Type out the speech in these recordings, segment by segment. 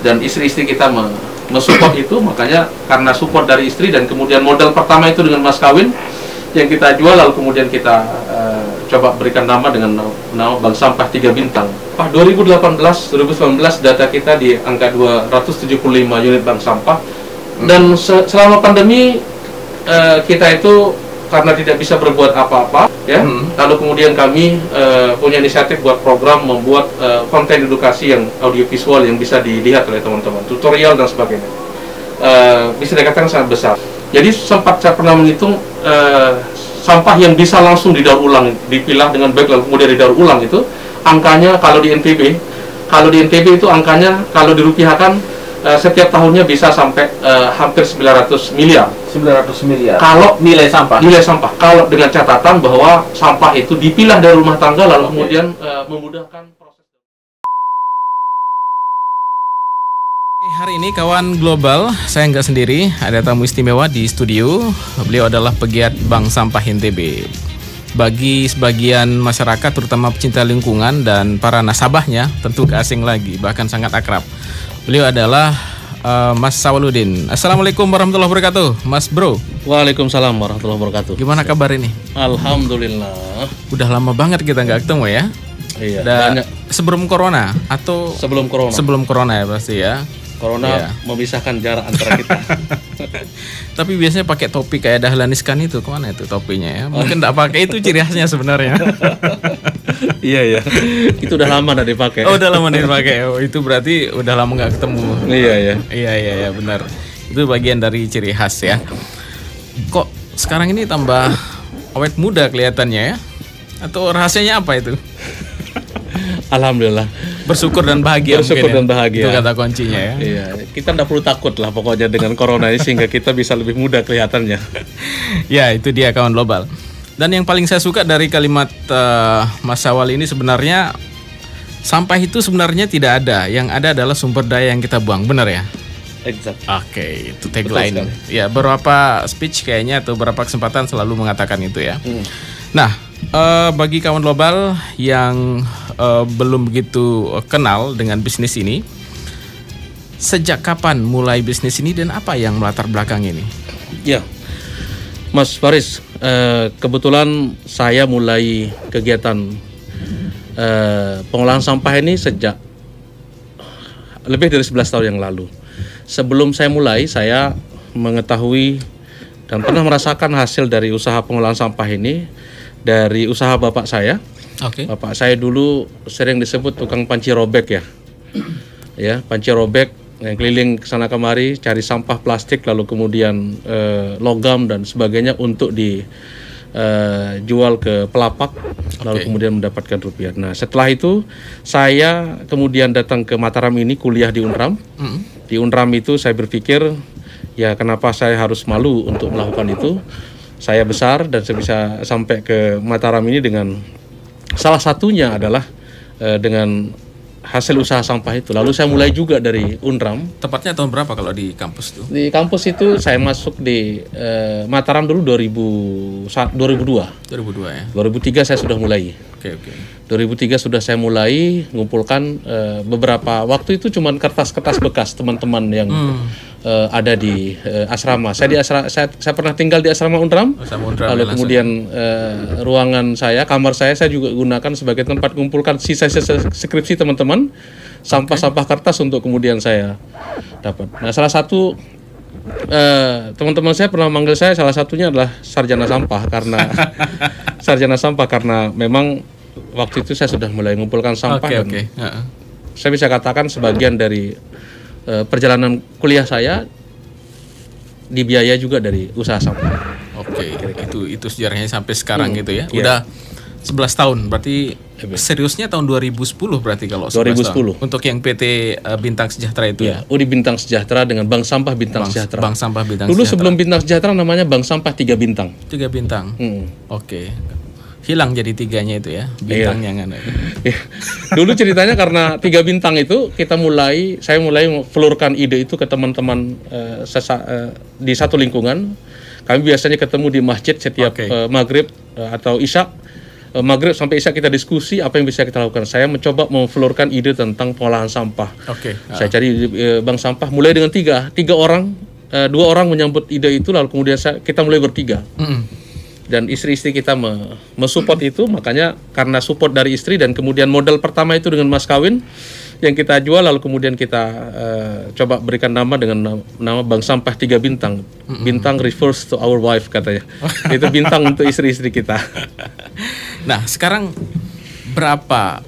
dan istri-istri kita mensupport itu. Makanya karena support dari istri dan kemudian modal pertama itu dengan mas kawin yang kita jual, lalu kemudian kita coba berikan nama dengan nama Bank Sampah 3 Bintang. 2018-2019 data kita di angka 275 unit bank sampah. Dan selama pandemi kita itu karena tidak bisa berbuat apa-apa ya, lalu kemudian kami punya inisiatif buat program membuat konten edukasi yang audiovisual yang bisa dilihat oleh teman-teman, tutorial dan sebagainya. Bisa dikatakan sangat besar. Jadi sempat saya pernah menghitung sampah yang bisa langsung didaur ulang, dipilah dengan baik lalu kemudian didaur ulang itu angkanya kalau di NTB itu angkanya kalau dirupiahkan setiap tahunnya bisa sampai hampir 900 miliar. 900 miliar. Kalau nilai sampah. Kalau dengan catatan bahwa sampah itu dipilah dari rumah tangga lalu kemudian memudahkan proses. Hari ini kawan global, saya nggak sendiri, ada tamu istimewa di studio. Beliau adalah pegiat Bank Sampah NTB. Bagi sebagian masyarakat, terutama pecinta lingkungan dan para nasabahnya, tentu gak asing lagi, bahkan sangat akrab. Beliau adalah Mas Sawaludin. Assalamualaikum warahmatullahi wabarakatuh, Mas Bro. Waalaikumsalam warahmatullahi wabarakatuh. Gimana kabar ini? Alhamdulillah. Udah lama banget kita nggak ketemu ya? Iya. Banyak. Sebelum corona atau sebelum corona? Sebelum corona ya pasti ya. Corona memisahkan jarak antara kita. Tapi biasanya pakai topi kayak Dahlan Iskan itu, kemana itu topinya ya? Mungkin nggak pakai, itu ciri khasnya sebenarnya. Iya. Itu udah lama nggak dipakai. Oh, udah lama nggak dipakai. Oh, itu berarti udah lama nggak ketemu. Iya, benar. Itu bagian dari ciri khas ya. Kok sekarang ini tambah awet muda kelihatannya ya? Atau rahasianya apa itu? Alhamdulillah. Bersyukur dan bahagia. Bersyukur dan bahagia. Itu kata kuncinya ya. Iya, kita nggak perlu takut lah pokoknya dengan corona ini sehingga kita bisa lebih mudah kelihatannya. Ya, itu dia kawan global. Dan yang paling saya suka dari kalimat Mas Sawal ini sebenarnya sampah itu sebenarnya tidak ada. Yang ada adalah sumber daya yang kita buang, benar ya? Exact. Oke, itu tagline. Ya, beberapa speech kayaknya atau beberapa kesempatan selalu mengatakan itu ya. Nah, bagi kawan global yang belum begitu kenal dengan bisnis ini, sejak kapan mulai bisnis ini dan apa yang melatar belakang ini? Ya, Mas Faris, kebetulan saya mulai kegiatan pengolahan sampah ini sejak lebih dari 11 tahun yang lalu. Sebelum saya mulai, saya mengetahui dan pernah merasakan hasil dari usaha pengolahan sampah ini dari usaha bapak saya. Oke. Bapak saya dulu sering disebut tukang panci robek ya. Ya, panci robek yang keliling ke sana kemari cari sampah plastik lalu kemudian logam dan sebagainya untuk dijual ke pelapak lalu kemudian mendapatkan rupiah. Nah, setelah itu saya kemudian datang ke Mataram ini kuliah di Unram. Di Unram itu saya berpikir ya kenapa saya harus malu untuk melakukan itu. Saya besar dan saya bisa sampai ke Mataram ini dengan salah satunya adalah dengan hasil usaha sampah itu. Lalu saya mulai juga dari Unram. Tepatnya tahun berapa kalau di kampus itu? Di kampus itu saya masuk di Mataram dulu 2002. 2002 ya. 2003 saya sudah mulai. Oke. 2003 sudah saya mulai mengumpulkan beberapa, waktu itu cuman kertas-kertas bekas teman-teman yang ada di asrama. Saya pernah tinggal di asrama Unram. Lalu kemudian ruangan saya, kamar saya juga gunakan sebagai tempat mengumpulkan sisa-sisa skripsi teman-teman, sampah-sampah kertas untuk kemudian saya dapat. Nah, salah satu teman-teman saya pernah manggil saya, salah satunya adalah sarjana sampah karena memang waktu itu saya sudah mulai mengumpulkan sampah. Saya bisa katakan sebagian dari perjalanan kuliah saya dibiaya juga dari usaha sampah. Itu sejarahnya sampai sekarang gitu ya. Udah 11 tahun, berarti seriusnya tahun 2010 berarti kalau 2010. Untuk yang PT Bintang Sejahtera itu ya. Udi Bintang Sejahtera dengan Bank Sampah Bintang Sejahtera. Bank Sampah Bintang Dulu Sejahtera. Sebelum Bintang Sejahtera namanya Bank Sampah 3 Bintang. 3 Bintang. Oke. Hilang jadi tiganya itu ya, bintang yang ada. Dulu ceritanya karena 3 bintang itu saya mulai melurkan ide itu ke teman-teman di satu lingkungan. Kami biasanya ketemu di masjid setiap maghrib atau isya. maghrib sampai isya kita diskusi apa yang bisa kita lakukan. Saya mencoba memflorkan ide tentang pengolahan sampah. Saya cari bank sampah mulai dengan tiga orang, 2 orang menyambut ide itu, lalu kemudian kita mulai bertiga. Dan istri-istri kita mensupport itu, makanya karena support dari istri dan kemudian modal pertama itu dengan mas kawin yang kita jual, lalu kemudian kita coba berikan nama dengan nama Bank Sampah 3 Bintang. Bintang refers to our wife katanya. Itu bintang untuk istri-istri kita. Nah, sekarang berapa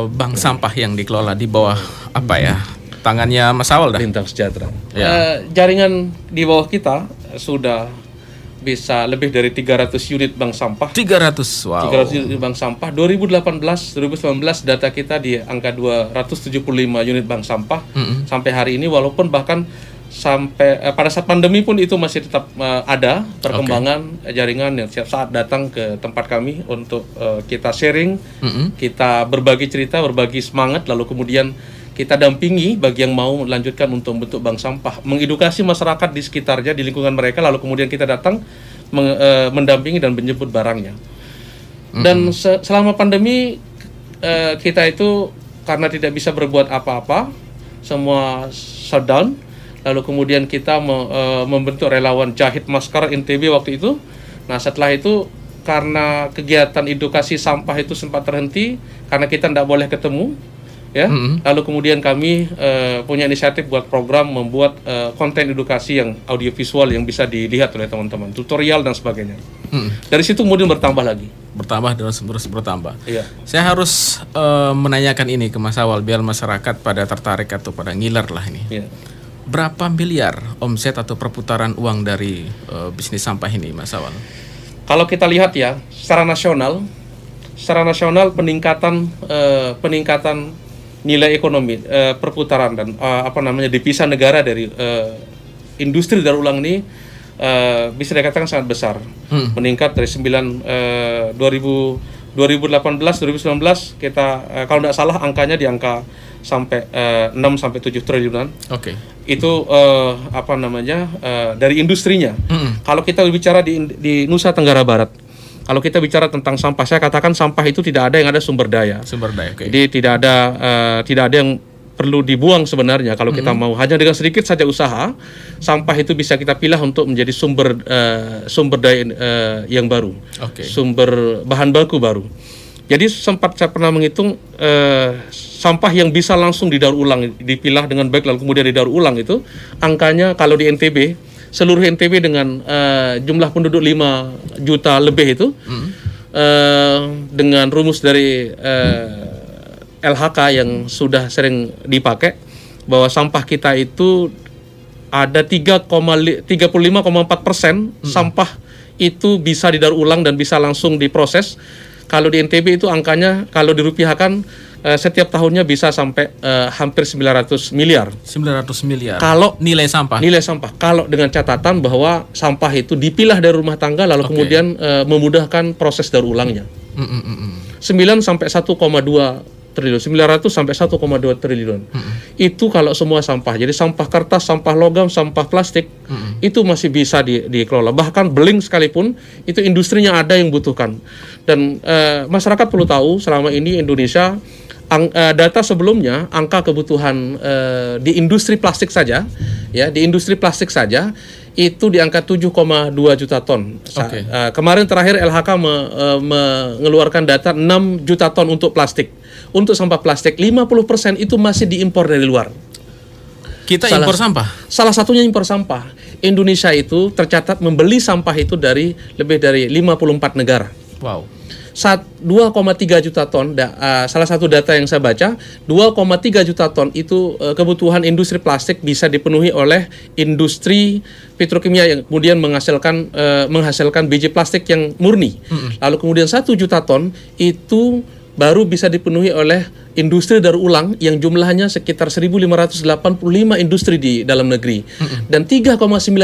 bank sampah yang dikelola di bawah apa ya? Tangannya Mas Awal dah. Bintang Sejahtera. Ya. Jaringan di bawah kita sudah bisa lebih dari 300 unit bank sampah. 300, wow. 300 unit bank sampah. 2018-2019 data kita di angka 275 unit bank sampah. Sampai hari ini, walaupun bahkan sampai pada saat pandemi pun itu masih tetap ada perkembangan jaringan yang setiap saat datang ke tempat kami untuk kita sharing, kita berbagi cerita, berbagi semangat, lalu kemudian kita dampingi bagi yang mau melanjutkan untuk membentuk bank sampah, mengedukasi masyarakat di sekitarnya, di lingkungan mereka, lalu kemudian kita datang mendampingi dan menjemput barangnya. Dan selama pandemi kita itu karena tidak bisa berbuat apa-apa, semua shutdown, lalu kemudian kita membentuk relawan Jahit Masker NTB waktu itu. Nah, setelah itu karena kegiatan edukasi sampah itu sempat terhenti karena kita tidak boleh ketemu. Ya, lalu kemudian kami punya inisiatif buat program membuat konten edukasi yang audiovisual yang bisa dilihat oleh teman-teman, tutorial dan sebagainya. Dari situ kemudian bertambah lagi. Bertambah terus bertambah. Iya. Saya harus menanyakan ini ke Mas Awal biar masyarakat pada tertarik atau pada ngiler lah ini. Iya. Berapa miliar omset atau perputaran uang dari bisnis sampah ini, Mas Awal? Kalau kita lihat ya, secara nasional peningkatan nilai ekonomi perputaran dan devisa negara dari industri daur ulang ini bisa dikatakan sangat besar. Meningkat dari 2018 2019 kita kalau tidak salah angkanya di angka sampai 6 sampai 7 triliunan. Itu dari industrinya. Kalau kita bicara di Nusa Tenggara Barat, kalau kita bicara tentang sampah, saya katakan sampah itu tidak ada yang ada sumber daya. Jadi tidak ada yang perlu dibuang sebenarnya. Kalau kita mau hanya dengan sedikit saja usaha, sampah itu bisa kita pilah untuk menjadi sumber daya yang baru, sumber bahan baku baru. Jadi sempat saya pernah menghitung sampah yang bisa langsung didaur ulang, dipilah dengan baik lalu kemudian didaur ulang itu angkanya kalau di NTB, seluruh NTB dengan jumlah penduduk 5 juta lebih itu, dengan rumus dari LHK yang sudah sering dipakai, bahwa sampah kita itu ada 35,4% sampah itu bisa didaur ulang dan bisa langsung diproses. Kalau di NTB itu angkanya kalau dirupiahkan setiap tahunnya bisa sampai hampir 900 miliar. 900 miliar. Kalau nilai sampah. Kalau dengan catatan bahwa sampah itu dipilah dari rumah tangga lalu kemudian memudahkan proses daur ulangnya. 9 sampai 1,2 triliun, 900 sampai 1,2 triliun. Itu kalau semua sampah. Jadi sampah kertas, sampah logam, sampah plastik itu masih bisa dikelola. Bahkan beling sekalipun itu industrinya ada yang butuhkan. Dan masyarakat perlu tahu selama ini Indonesia data sebelumnya angka kebutuhan di industri plastik saja, ya di industri plastik saja itu di angka 7,2 juta ton. Kemarin terakhir LHK mengeluarkan data 6 juta ton untuk plastik. Untuk sampah plastik 50% itu masih diimpor dari luar. Kita impor sampah? Salah satunya impor sampah. Indonesia itu tercatat membeli sampah itu dari lebih dari 54 negara. Wow. 2,3 juta ton, salah satu data yang saya baca, 2,3 juta ton itu kebutuhan industri plastik bisa dipenuhi oleh industri petrokimia yang kemudian menghasilkan biji plastik yang murni. Lalu kemudian 1 juta ton itu baru bisa dipenuhi oleh industri daur ulang yang jumlahnya sekitar 1.585 industri di dalam negeri. Dan 3,9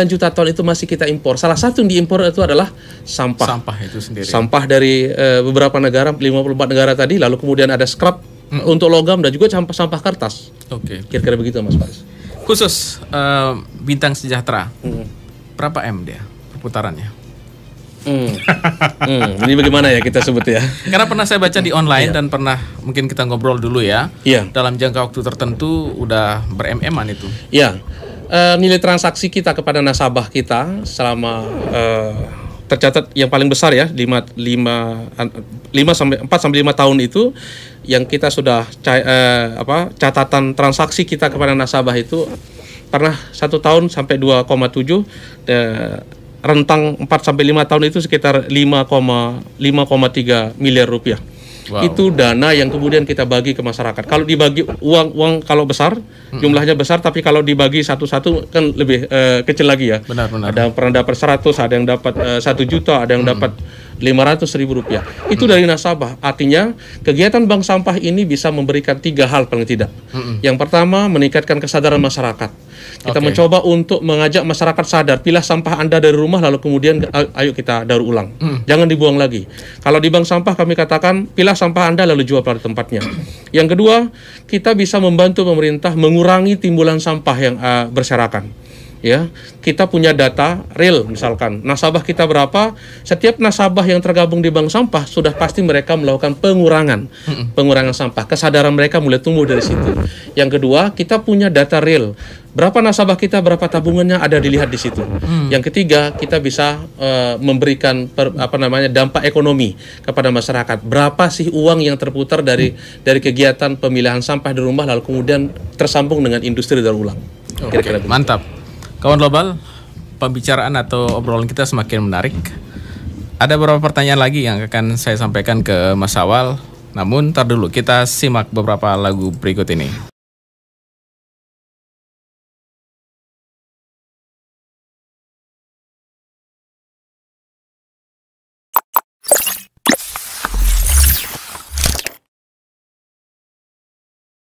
juta ton itu masih kita impor. Salah satu yang diimpor itu adalah sampah. Sampah itu sendiri. Sampah dari beberapa negara, 54 negara tadi, lalu kemudian ada scrap untuk logam dan juga sampah kertas. Kira-kira begitu Mas Faris. Khusus Bintang Sejahtera, berapa M dia perputarannya? Ini bagaimana ya kita sebut ya? Karena pernah saya baca di online dan pernah mungkin kita ngobrol dulu ya. Iya. Dalam jangka waktu tertentu udah ber-MM-an itu. Ya, nilai transaksi kita kepada nasabah kita selama tercatat yang paling besar ya 4 sampai 5 tahun itu yang kita sudah catatan transaksi kita kepada nasabah itu pernah 1 tahun sampai 2,7, rentang 4 sampai 5 tahun itu sekitar 5,3 miliar rupiah. Wow. Itu dana yang kemudian kita bagi ke masyarakat. Kalau dibagi uang kalau besar, jumlahnya besar, tapi kalau dibagi satu-satu kan lebih kecil lagi ya. Benar. Ada yang pernah dapat 100, ada yang dapat 1 juta, ada yang dapat 500.000 rupiah. Itu dari nasabah. Artinya kegiatan bank sampah ini bisa memberikan 3 hal paling tidak. Yang pertama, meningkatkan kesadaran masyarakat. Kita mencoba untuk mengajak masyarakat sadar, pilah sampah Anda dari rumah lalu kemudian ayo kita daur ulang. Jangan dibuang lagi. Kalau di bank sampah kami katakan, pilah sampah Anda lalu jual pada tempatnya. Yang kedua, kita bisa membantu pemerintah mengurangi timbulan sampah yang berserakan. Ya, kita punya data real, misalkan nasabah kita berapa, setiap nasabah yang tergabung di bank sampah sudah pasti mereka melakukan pengurangan sampah, kesadaran mereka mulai tumbuh dari situ. Yang kedua, kita punya data real, berapa nasabah kita, berapa tabungannya ada dilihat di situ. Yang ketiga, kita bisa memberikan dampak ekonomi kepada masyarakat. Berapa sih uang yang terputar dari kegiatan pemilihan sampah di rumah lalu kemudian tersambung dengan industri daur ulang. Kira-kira begitu. Mantap. Kawan global, pembicaraan atau obrolan kita semakin menarik. Ada beberapa pertanyaan lagi yang akan saya sampaikan ke Mas Awal. Namun, ntar dulu kita simak beberapa lagu berikut ini.